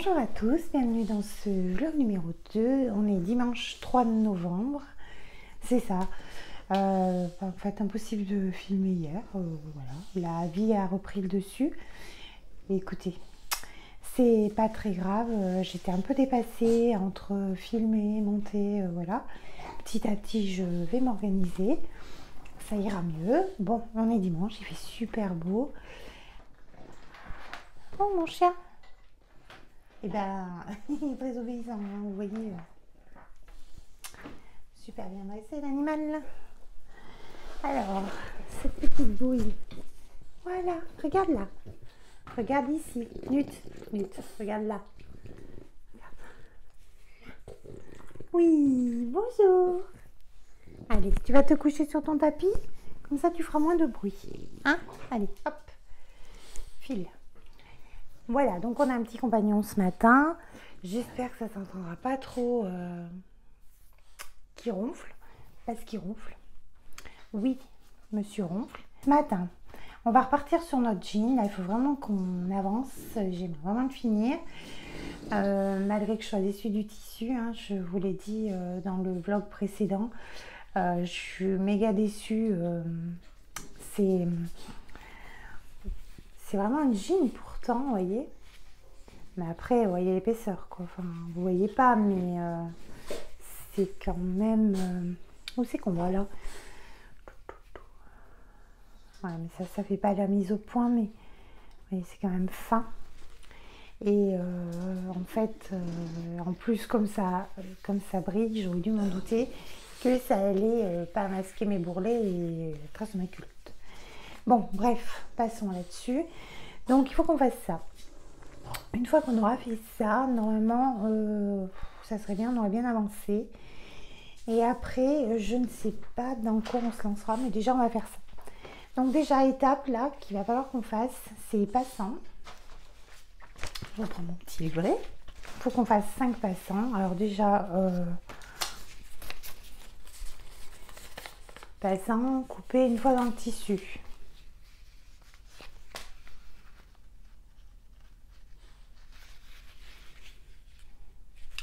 Bonjour à tous, bienvenue dans ce vlog numéro 2. On est dimanche 3 novembre, c'est ça. En fait, impossible de filmer hier, voilà. La vie a repris le dessus. Et écoutez, c'est pas très grave, j'étais un peu dépassée entre filmer, monter, voilà. Petit à petit, je vais m'organiser, ça ira mieux. Bon, on est dimanche, il fait super beau. Oh mon chien! Et ben, il est très obéissant, hein, vous voyez. Super bien dressé l'animal. Alors, cette petite bouille. Voilà, regarde là. Regarde ici. Nut, regarde là. Oui, bonjour. Allez, tu vas te coucher sur ton tapis. Comme ça, tu feras moins de bruit. Hein? Allez, hop. File. Voilà, donc on a un petit compagnon ce matin. J'espère que ça ne s'entendra pas trop qui ronfle. Parce qu'il ronfle. Oui, monsieur ronfle. Ce matin, on va repartir sur notre jean. Là, il faut vraiment qu'on avance. J'aimerais vraiment le finir. Malgré que je sois déçue du tissu, hein, je vous l'ai dit dans le vlog précédent. Je suis méga déçue. C'est vraiment un jean pourtant, vous voyez. Mais après, vous voyez l'épaisseur, quoi. Enfin, vous voyez pas, mais c'est quand même... où c'est qu'on va là? Ouais, mais ça fait pas la mise au point, mais c'est quand même fin. Et en fait, en plus, comme ça brille, j'aurais dû m'en douter que ça allait pas masquer mes bourrelets et traces de ma culotte. Bon, bref, passons là-dessus. Donc, il faut qu'on fasse ça. Une fois qu'on aura fait ça, normalement, ça serait bien, on aurait bien avancé. Et après, je ne sais pas dans quoi on se lancera, mais déjà, on va faire ça. Donc déjà, étape là, qu'il va falloir qu'on fasse, c'est passants. Je reprends mon petit livret. Il faut qu'on fasse 5 passants. Alors déjà, passants coupés une fois dans le tissu.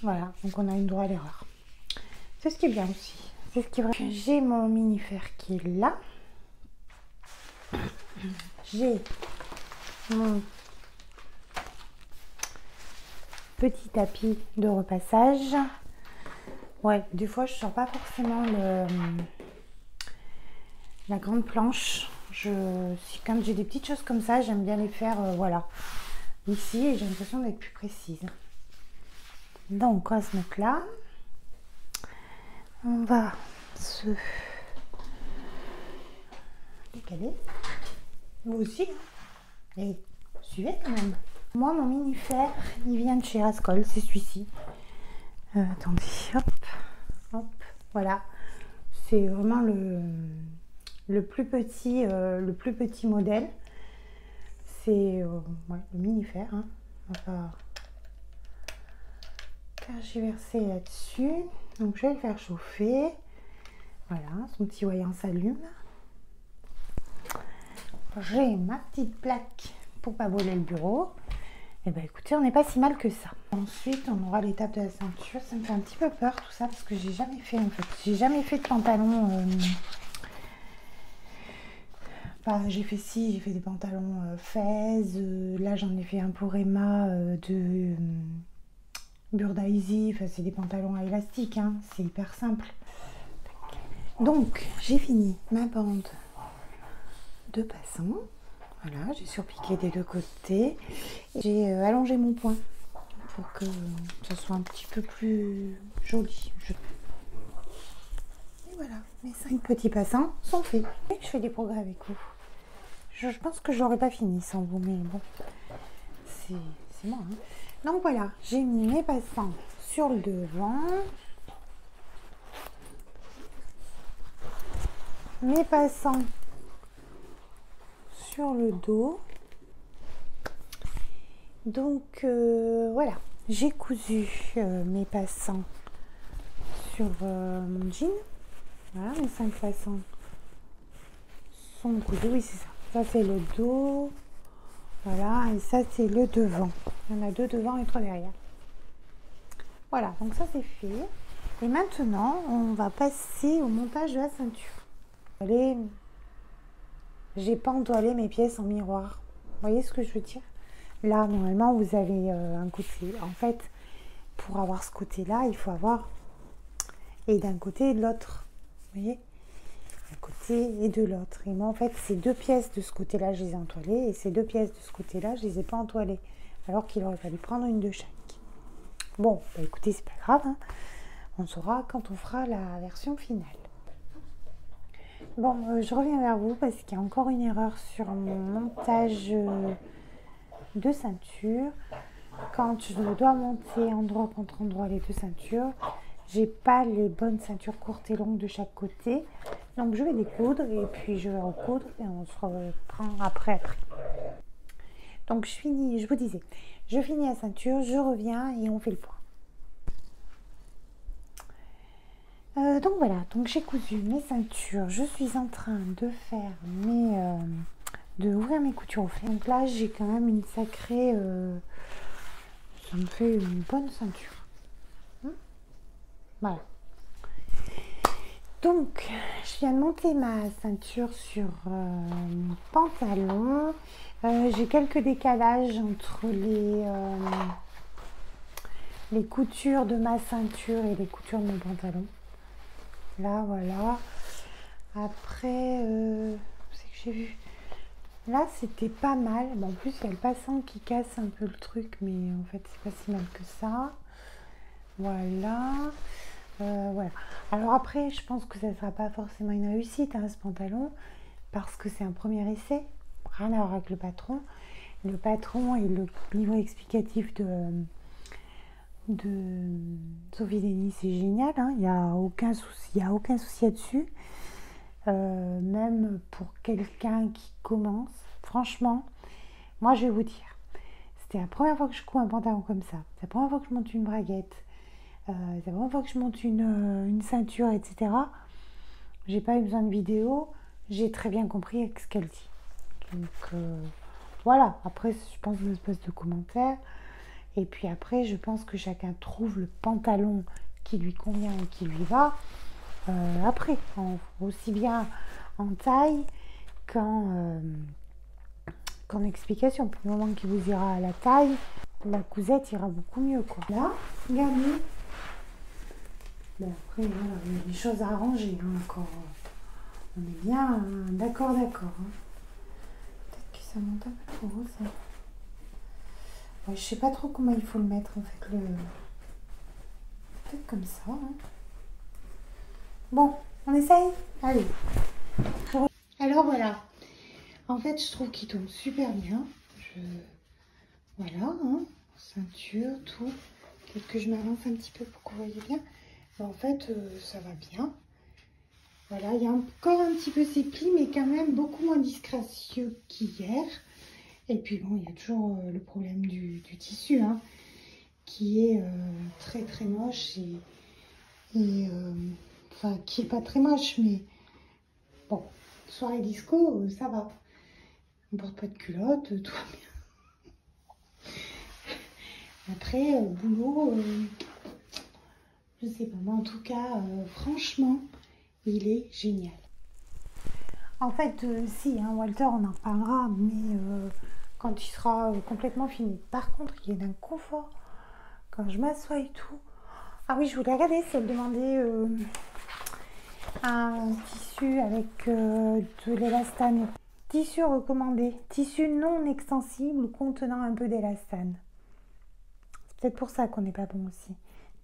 Voilà, donc on a une droit à l'erreur. C'est ce qui est bien aussi. C'est ce qui est vrai. J'ai mon mini-fer qui est là. J'ai mon petit tapis de repassage. Ouais, des fois je sors pas forcément la grande planche. Quand j'ai des petites choses comme ça, j'aime bien les faire, voilà, ici, et j'ai l'impression d'être plus précise. Donc on va se mettre là. On va se décaler. Vous aussi, hein. Et suivez quand même. Moi, mon mini-fer, il vient de chez Rascol, c'est celui-ci. Attendez, hop, hop, voilà. C'est vraiment le plus petit modèle. C'est ouais, le mini-fer. Hein. On va tergiverser là-dessus. Donc, je vais le faire chauffer. Voilà, son petit voyant s'allume. J'ai ma petite plaque pour pas voler le bureau. Et ben écoutez, on n'est pas si mal que ça. Ensuite, on aura l'étape de la ceinture. Ça me fait un petit peu peur tout ça parce que j'ai jamais fait en fait. J'ai jamais fait de pantalon. J'ai fait des pantalons Fez. Là, j'en ai fait un pour Emma de Burda Easy. Enfin, c'est des pantalons à élastique. Hein. C'est hyper simple. Donc, j'ai fini ma bande de passants. Voilà, j'ai surpiqué des deux côtés. J'ai allongé mon poing pour que ça soit un petit peu plus joli. Et voilà, mes 5 petits passants sont faits. Et je fais des progrès avec vous. Je pense que je n'aurais pas fini sans vous, mais bon, c'est moi. Hein. Donc voilà, j'ai mis mes passants sur le devant. Mes passants sur le dos. Donc voilà, j'ai cousu mes passants sur mon jean. Voilà, mes 5 passants sont cousus. Oui, c'est ça. Ça c'est le dos. Voilà, et ça c'est le devant. Il y en a 2 devant et 3 derrière. Voilà, donc ça c'est fait. Et maintenant, on va passer au montage de la ceinture. J'ai pas entoilé mes pièces en miroir. Vous voyez ce que je veux dire? Là, normalement, vous avez un côté. En fait, pour avoir ce côté-là, il faut avoir et d'un côté et de l'autre. Vous voyez? D'un côté et de l'autre. Et moi, en fait, ces 2 pièces de ce côté-là, je les ai entoilées. Et ces 2 pièces de ce côté-là, je les ai pas entoilées. Alors qu'il aurait fallu prendre une de chaque. Bon, bah écoutez, c'est pas grave. Hein. On saura quand on fera la version finale. Bon, je reviens vers vous parce qu'il y a encore une erreur sur mon montage de ceinture. Quand je dois monter endroit contre endroit les 2 ceintures, j'ai pas les bonnes ceintures courtes et longues de chaque côté. Donc je vais découdre et puis je vais recoudre et on se reprend après. Donc je finis, je vous disais, je finis la ceinture, je reviens et on fait le point. Donc voilà, donc j'ai cousu mes ceintures, je suis en train de faire de ouvrir mes coutures au fer. Donc là j'ai quand même une sacrée, ça me fait une bonne ceinture. Voilà. Donc je viens de monter ma ceinture sur mon pantalon. J'ai quelques décalages entre les coutures de ma ceinture et les coutures de mon pantalon. Là, voilà. Après, c'est que j'ai vu. Là, c'était pas mal. Bon, en plus, il y a le passant qui casse un peu le truc, mais en fait, c'est pas si mal que ça. Voilà. Voilà. Alors après, je pense que ça ne sera pas forcément une réussite, hein, ce pantalon, parce que c'est un premier essai. Rien à voir avec le patron. Le patron et le livret explicatif de Sophie Denis, c'est génial, hein, il n'y a aucun souci là-dessus. Même pour quelqu'un qui commence, franchement, moi je vais vous dire, c'était la première fois que je couds un pantalon comme ça, c'est la première fois que je monte une braguette, c'est la première fois que je monte une ceinture, etc. J'ai pas eu besoin de vidéo, j'ai très bien compris ce qu'elle dit. Donc voilà, après je pense une espèce de commentaire. Et puis après, je pense que chacun trouve le pantalon qui lui convient et qui lui va. Après, aussi bien en taille qu'en explication. Pour le moment qui vous ira à la taille, la cousette ira beaucoup mieux, quoi. Là, regardez. Bon, après, voilà, il y a des choses à arranger, hein, encore. On est bien d'accord. Hein. Peut-être que ça monte un peu trop haut, ça. Je sais pas trop comment il faut le mettre en fait, peut-être comme ça. Hein. Bon, on essaye. Allez. Alors voilà. En fait, je trouve qu'il tombe super bien. Voilà, hein. Ceinture, tout. Peut-être que je m'avance un petit peu pour que vous voyez bien. Mais en fait, ça va bien. Voilà, il y a encore un petit peu ces plis, mais quand même beaucoup moins disgracieux qu'hier. Et puis bon, il y a toujours le problème du tissu, hein, qui est très très moche enfin qui est pas très moche, mais bon, soirée disco, ça va. On porte pas de culotte, tout va bien. Après, boulot, je sais pas, mais en tout cas, franchement, il est génial. En fait, si, hein, Walter, on en reparlera, mais quand il sera complètement fini. Par contre, il y a un confort quand je m'assois et tout. Ah oui, je voulais regarder si elle demandait un tissu avec de l'élastane. Tissu recommandé. Tissu non extensible contenant un peu d'élastane. C'est peut-être pour ça qu'on n'est pas bon aussi.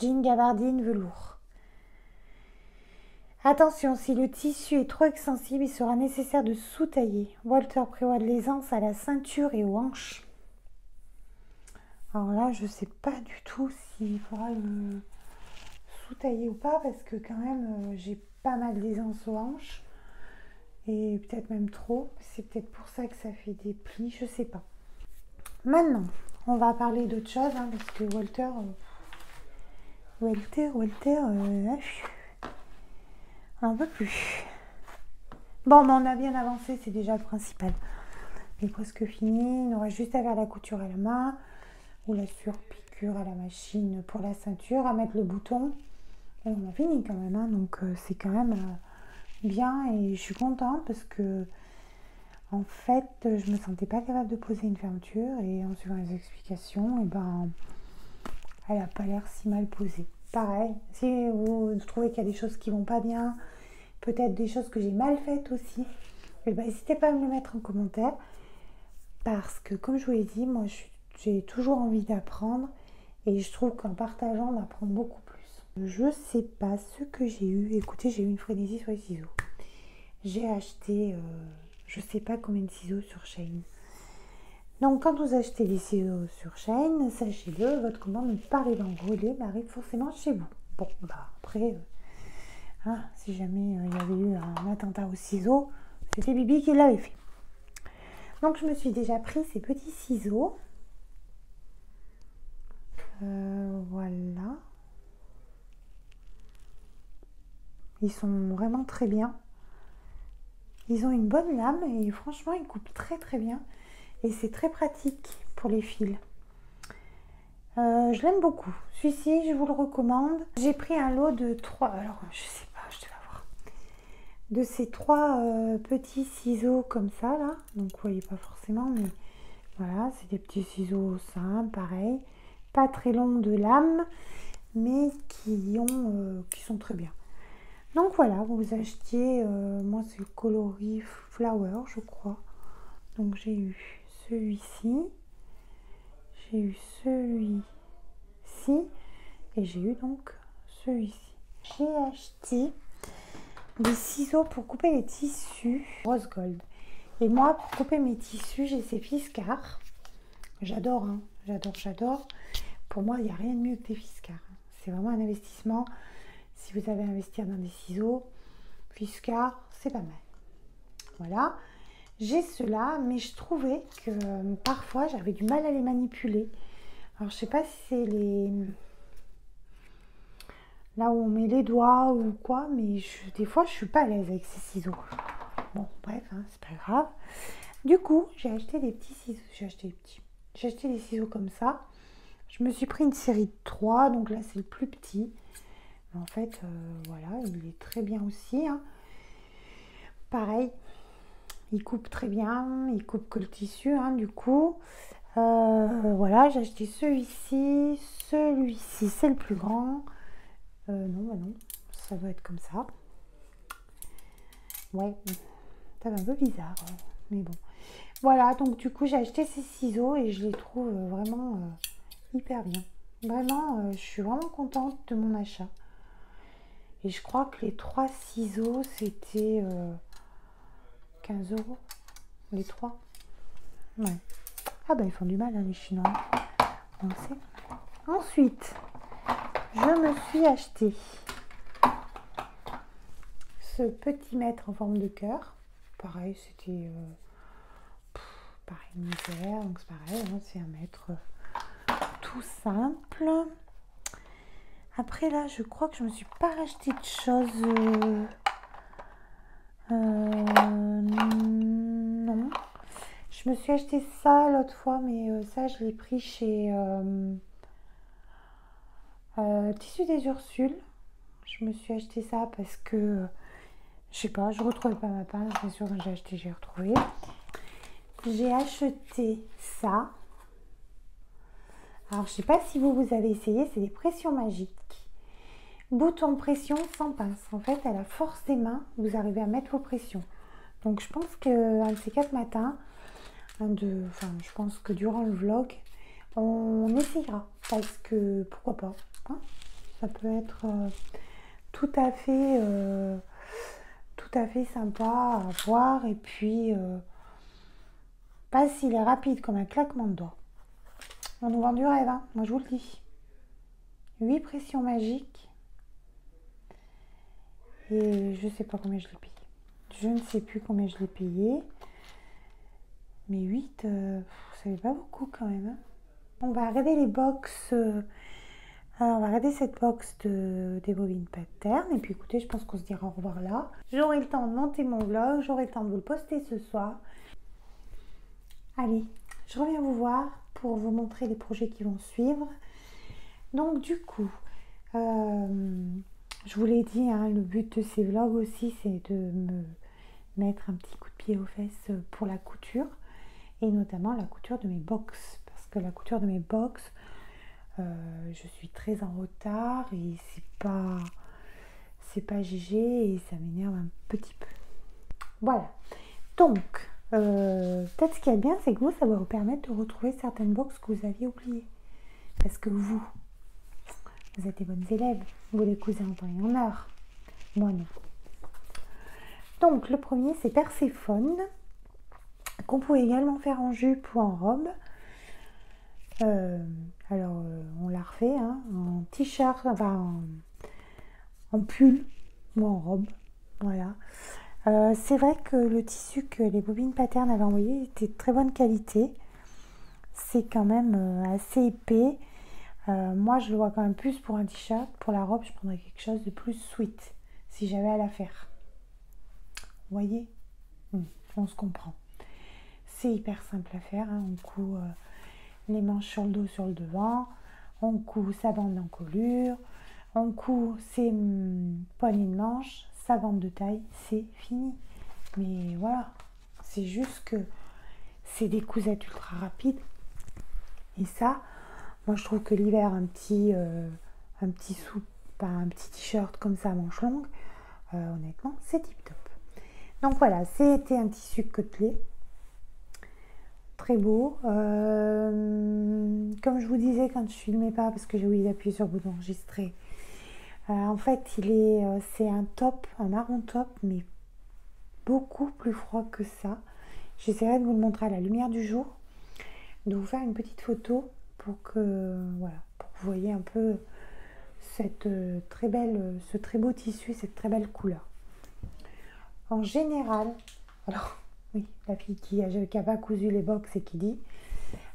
Jean gabardine velours. Attention, si le tissu est trop extensible, il sera nécessaire de sous-tailler. Walter prévoit de l'aisance à la ceinture et aux hanches. Alors là, je ne sais pas du tout s'il faudra le sous-tailler ou pas, parce que quand même, j'ai pas mal d'aisance aux hanches. Et peut-être même trop. C'est peut-être pour ça que ça fait des plis, je ne sais pas. Maintenant, on va parler d'autre chose, hein, parce que Walter, un peu plus. Bon, mais on a bien avancé, c'est déjà le principal. Il est presque fini, il aura juste à faire la couture à la main. ou la surpiqûre à la machine pour la ceinture, à mettre le bouton. Et on a fini quand même, hein, donc c'est quand même bien et je suis contente parce que en fait je me sentais pas capable de poser une fermeture et en suivant les explications, et ben elle a pas l'air si mal posée. Pareil, si vous trouvez qu'il y a des choses qui vont pas bien, peut-être des choses que j'ai mal faites aussi, et ben n'hésitez pas à me le mettre en commentaire, parce que comme je vous l'ai dit, moi j'ai toujours envie d'apprendre et je trouve qu'en partageant on apprend beaucoup plus. Je sais pas ce que j'ai eu. Écoutez, j'ai eu une frénésie sur les ciseaux. J'ai acheté je sais pas combien de ciseaux sur Shein. Donc quand vous achetez des ciseaux sur Shein, sachez-le, votre commande ne pas arrive en relais, mais arrive forcément chez vous. Bon, bah après, hein, si jamais il y avait eu un attentat aux ciseaux, c'était Bibi qui l'avait fait. Donc je me suis déjà pris ces petits ciseaux. Voilà. Ils sont vraiment très bien. Ils ont une bonne lame et franchement ils coupent très très bien. Et c'est très pratique pour les fils. Je l'aime beaucoup. Celui-ci, je vous le recommande. J'ai pris un lot de 3. Alors, je sais pas, je vais voir. De ces 3 petits ciseaux comme ça, là. Donc, vous voyez pas forcément, mais voilà, c'est des petits ciseaux simples, pareil. Pas très longs de lame, mais qui sont très bien. Donc, voilà, vous achetiez. Moi, c'est le coloris Flower, je crois. Donc, j'ai eu celui-ci. J'ai eu celui-ci et j'ai eu donc celui-ci. J'ai acheté des ciseaux pour couper les tissus rose gold. Et moi, pour couper mes tissus, j'ai ces Fiskars. J'adore, hein, j'adore. Pour moi, il n'y a rien de mieux que des Fiskars. C'est vraiment un investissement. Si vous avez à investir dans des ciseaux, Fiskars, c'est pas mal. Voilà. J'ai ceux-là, mais je trouvais que parfois j'avais du mal à les manipuler. Alors je sais pas si c'est les... là où on met les doigts ou quoi, mais des fois je suis pas à l'aise avec ces ciseaux. Bon, bref, hein, c'est pas grave. Du coup, j'ai acheté des petits ciseaux. J'ai acheté des ciseaux comme ça. Je me suis pris une série de 3, donc là c'est le plus petit. Mais en fait, voilà, il est très bien aussi, hein. Pareil. Il coupe très bien, il coupe que le tissu, hein, du coup. Voilà, j'ai acheté celui-ci, c'est le plus grand. Non, ça doit être comme ça. Ouais, ça va un peu bizarre, mais bon. Voilà, donc du coup, j'ai acheté ces ciseaux et je les trouve vraiment hyper bien. Vraiment, je suis vraiment contente de mon achat. Et je crois que les 3 ciseaux, c'était 15 €. Les 3. Ouais. Ah bah ils font du mal, hein, les Chinois. On sait. Ensuite, je me suis acheté ce petit mètre en forme de cœur. Pareil, c'était pareil, misère, donc c'est pareil, hein, c'est un mètre tout simple. Après là, je crois que je me suis pas racheté de choses. Non. Je me suis acheté ça l'autre fois, mais ça je l'ai pris chez Tissus des Ursules. Je me suis acheté ça parce que je sais pas, je retrouvais pas ma pince. Bien sûr, quand j'ai acheté, j'ai retrouvé. J'ai acheté ça. Alors, je sais pas si vous avez essayé, c'est des pressions magiques. Bouton pression sans pince. En fait, à la force des mains, vous arrivez à mettre vos pressions. Donc, je pense qu'un de ces 4 matins, je pense que durant le vlog, on essayera. Parce que, pourquoi pas, hein, ça peut être tout à fait sympa à voir. Et puis, facile et rapide comme un claquement de doigts. On nous vend du rêve, hein, moi je vous le dis. 8 pressions magiques. Et je sais pas combien je l'ai payé. Je ne sais plus combien je l'ai payé. Mais 8, ça fait pas beaucoup quand même, hein. On va regarder les box. On va regarder cette box des bobines pattern. Et puis écoutez, je pense qu'on se dira au revoir là. J'aurai le temps de monter mon vlog. J'aurai le temps de vous le poster ce soir. Allez, je reviens vous voir pour vous montrer les projets qui vont suivre. Donc du coup, je vous l'ai dit, hein, le but de ces vlogs aussi, c'est de me mettre un petit coup de pied aux fesses pour la couture, et notamment la couture de mes box, parce que la couture de mes box, je suis très en retard et c'est pas GG et ça m'énerve un petit peu. Voilà. Donc, peut-être ce qu'il y a de bien, c'est que vous, ça va vous permettre de retrouver certaines box que vous aviez oubliées. Parce que vous êtes des bonnes élèves, vous les cousez en temps et en heure. Moi non. Donc, le premier, c'est Perséphone, qu'on pouvait également faire en jupe ou en robe. On l'a refait, hein, en t-shirt, enfin en pull ou en robe. Voilà. C'est vrai que le tissu que les bobines Pattern avaient envoyé était de très bonne qualité. C'est quand même assez épais. Moi, je le vois quand même plus pour un t-shirt. Pour la robe, je prendrais quelque chose de plus sweet si j'avais à la faire. Vous voyez, on se comprend. C'est hyper simple à faire. Hein. On coud les manches sur le dos, sur le devant. On coud sa bande d'encolure. On coud ses poignées de manche, sa bande de taille. C'est fini. Mais voilà, c'est juste que c'est des cousettes ultra rapides. Et ça, moi je trouve que l'hiver, un petit t-shirt comme ça à manches longues, honnêtement, c'est tip top. Donc voilà, c'était un tissu côtelé. Très beau. Comme je vous disais quand je filmais pas, parce que j'ai oublié d'appuyer sur le bouton enregistrer, en fait, c'est un top, un marron top, mais beaucoup plus froid que ça. J'essaierai de vous le montrer à la lumière du jour, de vous faire une petite photo pour que vous voyez un peu cette ce très beau tissu, cette très belle couleur. En général, alors oui, la fille qui n'a pas cousu les box et qui dit,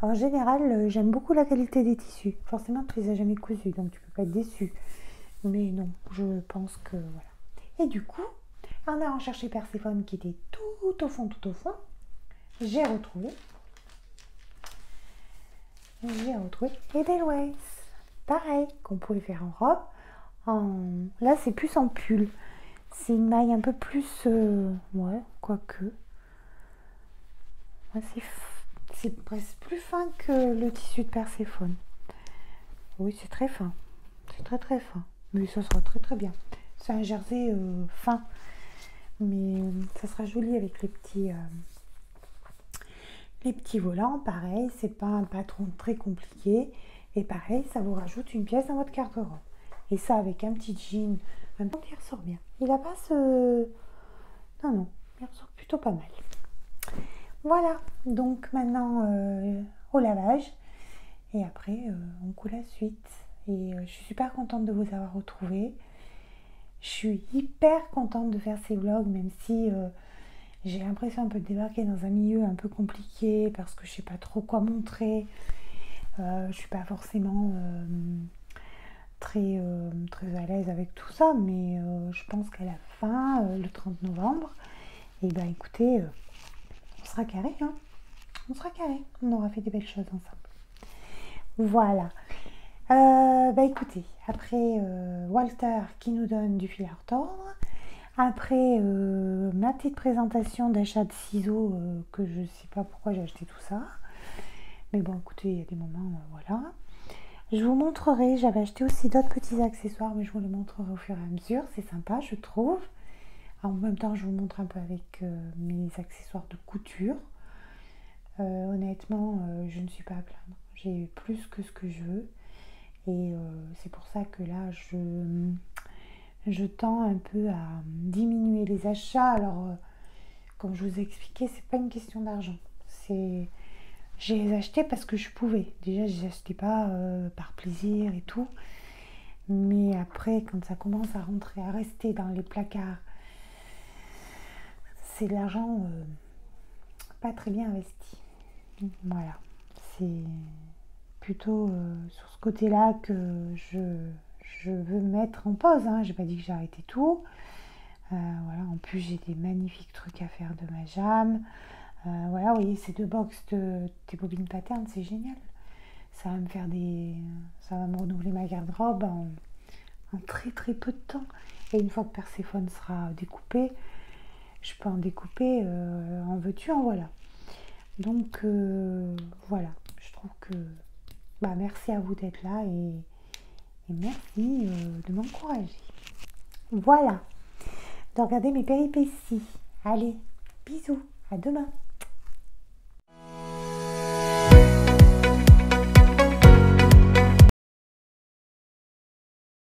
en général, j'aime beaucoup la qualité des tissus. Forcément, tu les as jamais cousus, donc tu peux pas être déçu. Mais non, je pense que voilà. Et du coup, en allant chercher Perséphone qui était tout au fond, j'ai retrouvé Edelweiss. Pareil, qu'on pouvait faire en robe. Là, c'est plus en pull. C'est une maille un peu plus... quoique. C'est presque plus fin que le tissu de Perséphone. Oui, c'est très fin. C'est très très fin. Mais ça sera très très bien. C'est un jersey fin. Mais ça sera joli avec les petits volants. Pareil, c'est pas un patron très compliqué. Et pareil, ça vous rajoute une pièce dans votre garde-robe. Et ça, avec un petit jean, un peu, il ressort bien. Il a pas ce... Non, il ressort plutôt pas mal. Voilà, donc maintenant au lavage. Et après, on coud la suite. Et je suis super contente de vous avoir retrouvés. Je suis hyper contente de faire ces vlogs, même si j'ai l'impression un peu de débarquer dans un milieu un peu compliqué parce que je sais pas trop quoi montrer. Je suis pas forcément très à l'aise avec tout ça, mais je pense qu'à la fin, le 30 novembre, et ben écoutez, on sera carré, hein. On sera carré, on aura fait des belles choses ensemble. Voilà. Écoutez, après Walter qui nous donne du fil à retordre, après ma petite présentation d'achat de ciseaux que je sais pas pourquoi j'ai acheté tout ça, mais bon écoutez, il y a des moments, voilà. Je vous montrerai, j'avais acheté aussi d'autres petits accessoires, mais je vous les montrerai au fur et à mesure, c'est sympa je trouve. En même temps je vous montre un peu avec mes accessoires de couture. Honnêtement, je ne suis pas à plaindre, j'ai plus que ce que je veux. Et c'est pour ça que là, je tends un peu à diminuer les achats. Alors, comme je vous ai expliqué, c'est pas une question d'argent. J'ai les achetés parce que je pouvais. Déjà, je les achetais pas par plaisir et tout. Mais après, quand ça commence à rentrer, à rester dans les placards, c'est de l'argent pas très bien investi. Voilà. C'est plutôt sur ce côté-là que je veux mettre en pause. Hein. J'ai pas dit que j'ai arrêté tout. Voilà. En plus, j'ai des magnifiques trucs à faire de ma jam. Voilà, vous voyez, ces 2 box des bobines patterns, c'est génial. Ça va me faire ça va me renouveler ma garde-robe en très très peu de temps. Et une fois que Perséphone sera découpée, je peux en découper en veux-tu, en voilà. Donc voilà, je trouve que merci à vous d'être là et merci de m'encourager. Voilà, de regarder mes péripéties. Allez, bisous, à demain.